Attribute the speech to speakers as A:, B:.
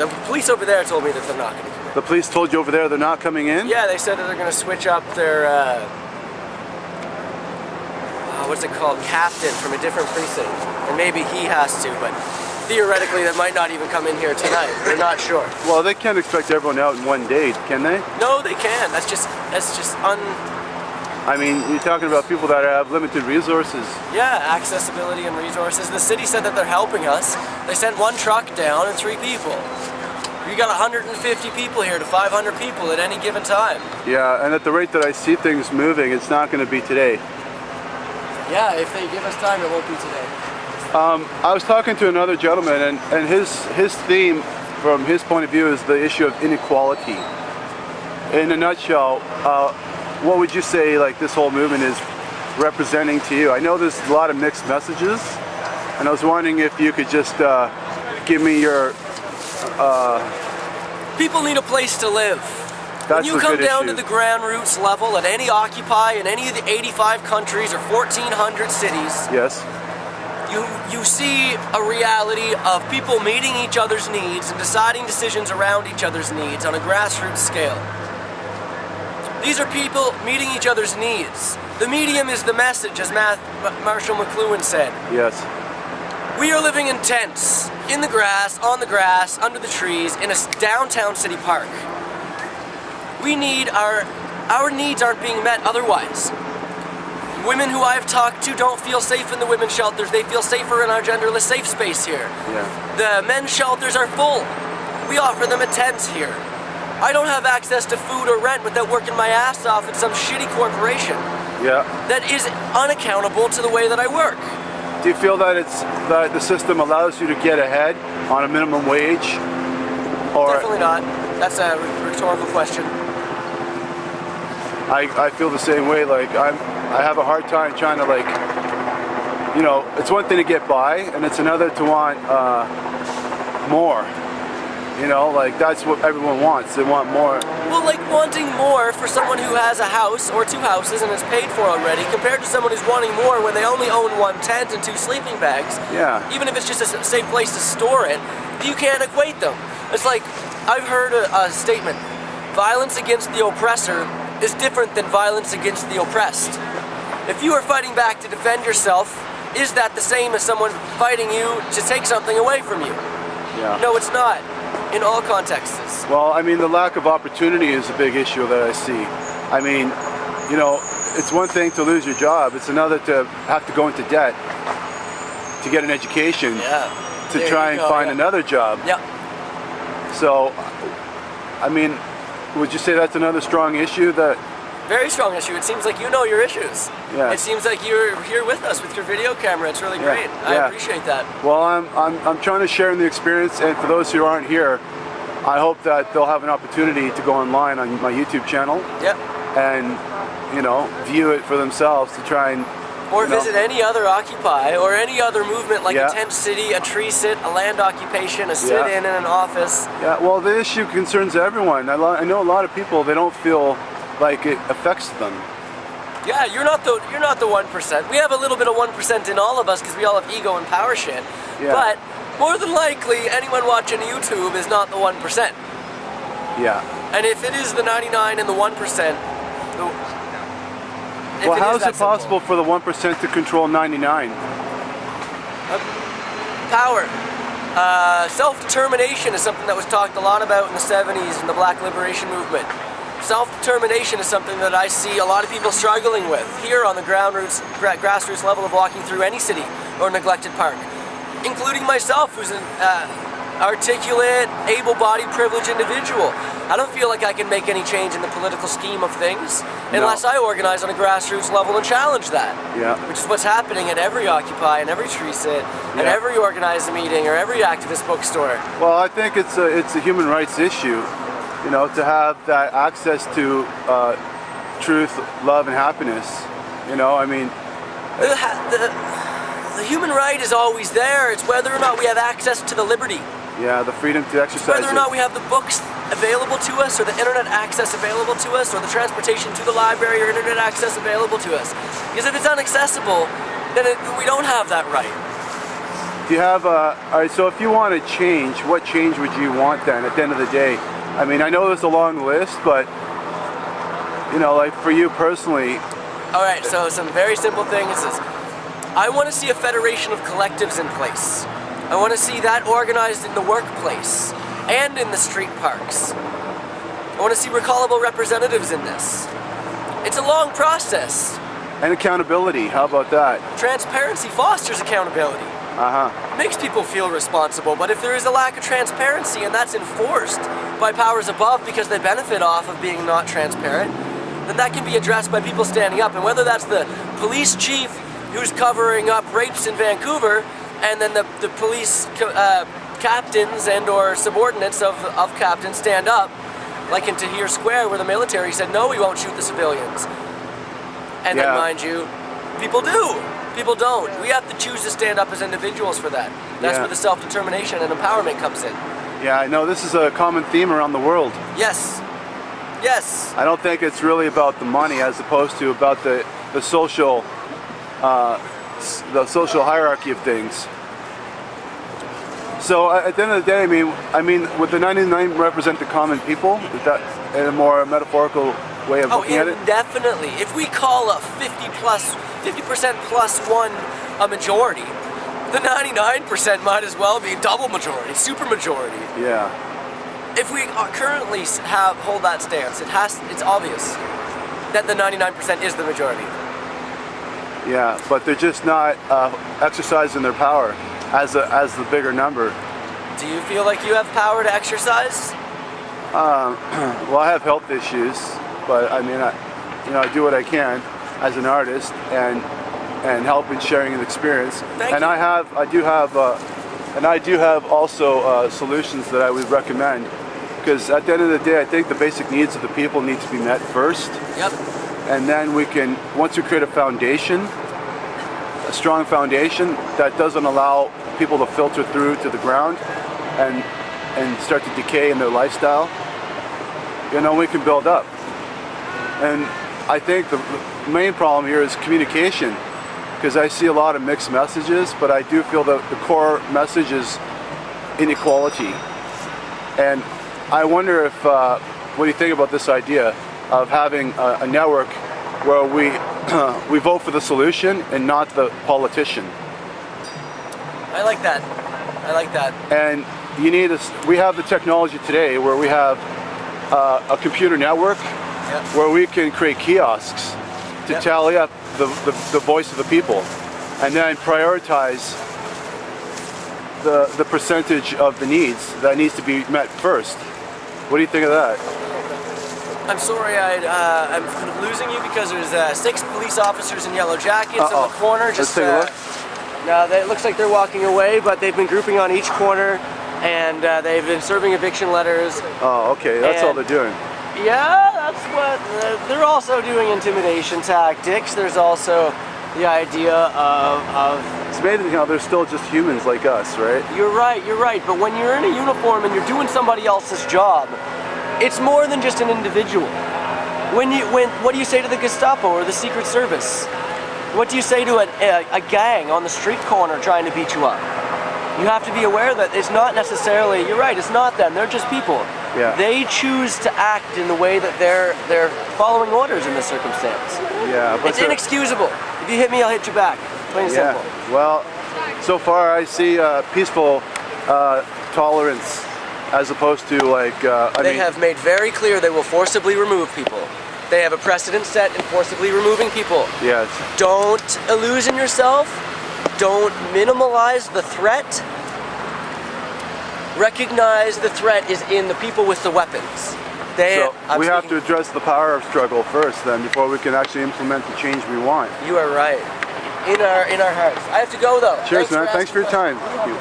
A: The police over there told me that they're not going to come in.
B: The police told you over there they're not coming in?
A: Yeah, they said that they're going to switch up their, what's it called, captain from a different precinct. And maybe he has to, but theoretically that might not even come in here tonight. They're not sure.
B: Well, they can't expect everyone out in one day, can they?
A: No, they can. That's just
B: I mean, you're talking about people that have limited resources.
A: Yeah, accessibility and resources. The city said that they're helping us. They sent 1 truck down and 3 people. You got 150 people here to 500 people at any given time.
B: Yeah, and at the rate that I see things moving, it's not going to be today.
A: Yeah, if they give us time, it won't be today.
B: I was talking to another gentleman, and his theme, from his point of view, is the issue of inequality. In a nutshell, what would you say like this whole movement is representing to you? I know there's a lot of mixed messages, and I was wondering if you could just give me your...
A: People need a place to live. When you come down to the ground roots level at any Occupy in any of the 85 countries or 1,400 cities,
B: yes,
A: you see a reality of people meeting each other's needs and deciding decisions around each other's needs on a grassroots scale. These are people meeting each other's needs. The medium is the message, as Marshall McLuhan said.
B: Yes.
A: We are living in tents, in the grass, on the grass, under the trees, in a downtown city park. We need our needs aren't being met otherwise. Women who I've talked to don't feel safe in the women's shelters. They feel safer in our genderless safe space here.
B: Yeah.
A: The men's shelters are full. We offer them a tent here. I don't have access to food or rent without working my ass off at some shitty corporation.
B: Yeah.
A: That is unaccountable to the way that I work.
B: Do you feel that that the system allows you to get ahead on a minimum wage? Or
A: definitely not. That's a rhetorical question.
B: I feel the same way. Like I have a hard time trying to, like, you know, it's one thing to get by, and it's another to want more. You know, like that's what everyone wants. They want more.
A: Well, like wanting more for someone who has a house or 2 houses and is paid for already, compared to someone who's wanting more when they only own 1 tent and 2 sleeping bags.
B: Yeah.
A: Even if it's just a safe place to store it, you can't equate them. It's like, I've heard a statement, violence against the oppressor is different than violence against the oppressed. If you are fighting back to defend yourself, is that the same as someone fighting you to take something away from you?
B: Yeah.
A: No, it's not. In all contexts.
B: Well, I mean, the lack of opportunity is a big issue that I see. I mean, you know, it's one thing to lose your job, it's another to have to go into debt to get an education, to try and find another job.
A: Yeah.
B: So, I mean, would you say that's another strong issue? That
A: very strong issue. It seems like you know your issues.
B: Yeah.
A: It seems like you're here with us with your video camera. It's really great. I appreciate that.
B: Well, I'm trying to share in the experience, and for those who aren't here, I hope that they'll have an opportunity to go online on my YouTube channel.
A: Yep.
B: And, you know, view it for themselves to try and...
A: Or visit any other Occupy or any other movement like
B: Yeah.
A: a tent city, a tree sit, a land occupation, a sit-in in an office.
B: Yeah, well, the issue concerns everyone. I know a lot of people, they don't feel like it affects them.
A: Yeah, you're not the 1%. We have a little bit of 1% in all of us because we all have ego and power shit.
B: Yeah.
A: But more than likely, anyone watching YouTube is not the 1%.
B: Yeah.
A: And if it is the 99 and the 1%,
B: well, how is it possible for the 1% to control 99?
A: Power. Self-determination is something that was talked a lot about in the 70s in the Black Liberation Movement. Self-determination is something that I see a lot of people struggling with here on the grassroots level of walking through any city or neglected park, including myself, who's an articulate, able-bodied, privileged individual. I don't feel like I can make any change in the political scheme of things unless I organize on a grassroots level and challenge that.
B: Yeah.
A: Which is what's happening at every Occupy and every tree sit and every organized meeting or every activist bookstore.
B: Well, I think it's a human rights issue, you know, to have that access to truth, love, and happiness. You know, I mean,
A: the human right is always there. It's whether or not we have access to the liberty.
B: Yeah, the freedom to exercise.
A: Whether or not we have the books available to us, or the internet access available to us, or the transportation to the library or internet access available to us. Because if it's inaccessible, then we don't have that right.
B: Do you have all right, so if you want to change, what change would you want then at the end of the day? I mean, I know there's a long list, but you know, like for you personally.
A: All right, so some very simple things is I want to see a federation of collectives in place. I want to see that organized in the workplace and in the street parks. I want to see recallable representatives in this. It's a long process.
B: And accountability, how about that?
A: Transparency fosters accountability. Makes people feel responsible, but if there is a lack of transparency and that's enforced by powers above because they benefit off of being not transparent, then that can be addressed by people standing up. And whether that's the police chief who's covering up rapes in Vancouver, and then the police captains and or subordinates of captains stand up, like in Tahrir Square where the military said, no, we won't shoot the civilians. And then mind you, people do. People don't. We have to choose to stand up as individuals for that. That's where the self-determination and empowerment comes in.
B: Yeah, I know this is a common theme around the world.
A: Yes. Yes.
B: I don't think it's really about the money as opposed to about the social hierarchy of things. So at the end of the day, I mean, would the 99 represent the common people? Is that in a more metaphorical way of looking at it?
A: Definitely. If we call a 50% plus one a majority, the 99% might as well be double majority, super majority.
B: Yeah.
A: If we currently hold that stance, it's obvious that the 99% is the majority.
B: Yeah, but they're just not exercising their power as the bigger number.
A: Do you feel like you have power to exercise?
B: Well, I have health issues, but I mean, I do what I can as an artist and help in sharing an experience.
A: Thank you.
B: I do have also solutions that I would recommend, because at the end of the day, I think the basic needs of the people need to be met first.
A: Yep.
B: And then once we create a foundation, a strong foundation that doesn't allow people to filter through to the ground and start to decay in their lifestyle, we can build up. And I think the main problem here is communication, because I see a lot of mixed messages, but I do feel that the core message is inequality. And I wonder if, what do you think about this idea of having a network where we vote for the solution and not the politician?
A: I like that.
B: And we have the technology today where we have a computer network where we can create kiosks to tally up the voice of the people, and then prioritize the percentage of the needs that needs to be met first. What do you think of that?
A: I'm sorry, I'm losing you because there's 6 police officers in yellow jackets on the corner.
B: Let's take a look.
A: Now, it looks like they're walking away, but they've been grouping on each corner, and they've been serving eviction letters.
B: Oh, okay, that's all they're doing.
A: Yeah, that's what they're also doing. Intimidation tactics. There's also the idea of
B: it's amazing how they're still just humans like us, right?
A: You're right. But when you're in a uniform and you're doing somebody else's job, it's more than just an individual. What do you say to the Gestapo or the Secret Service? What do you say to a gang on the street corner trying to beat you up? You have to be aware that it's not necessarily, you're right, it's not them, they're just people.
B: Yeah.
A: They choose to act in the way that they're following orders in this circumstance.
B: Yeah, but
A: it's inexcusable. If you hit me, I'll hit you back. Plain and simple.
B: Well, so far I see peaceful tolerance as opposed to
A: they have made very clear they will forcibly remove people. They have a precedent set in forcibly removing people.
B: Yes.
A: Don't illusion yourself. Don't minimalize the threat. Recognize the threat is in the people with the weapons.
B: We have to address the power struggle first, then, before we can actually implement the change we want.
A: You are right. In our hearts. I have to go though.
B: Cheers, man. Thanks for your time. Thank you.